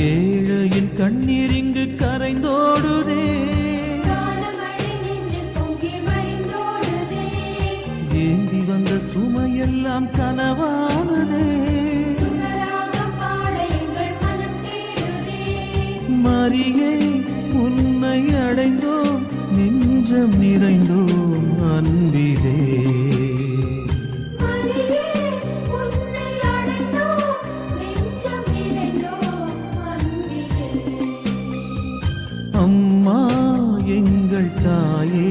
ஏழையின் கண்ணீர் இங்கு கரைந்தோடுதே, ஏந்தி வந்த சுமையெல்லாம் கனவானதே. மரியே உன்னை அடைந்தோம், நெஞ்சம் நிறைந்தோம் அன்பிலே. அம்மா எங்கள் தாயே,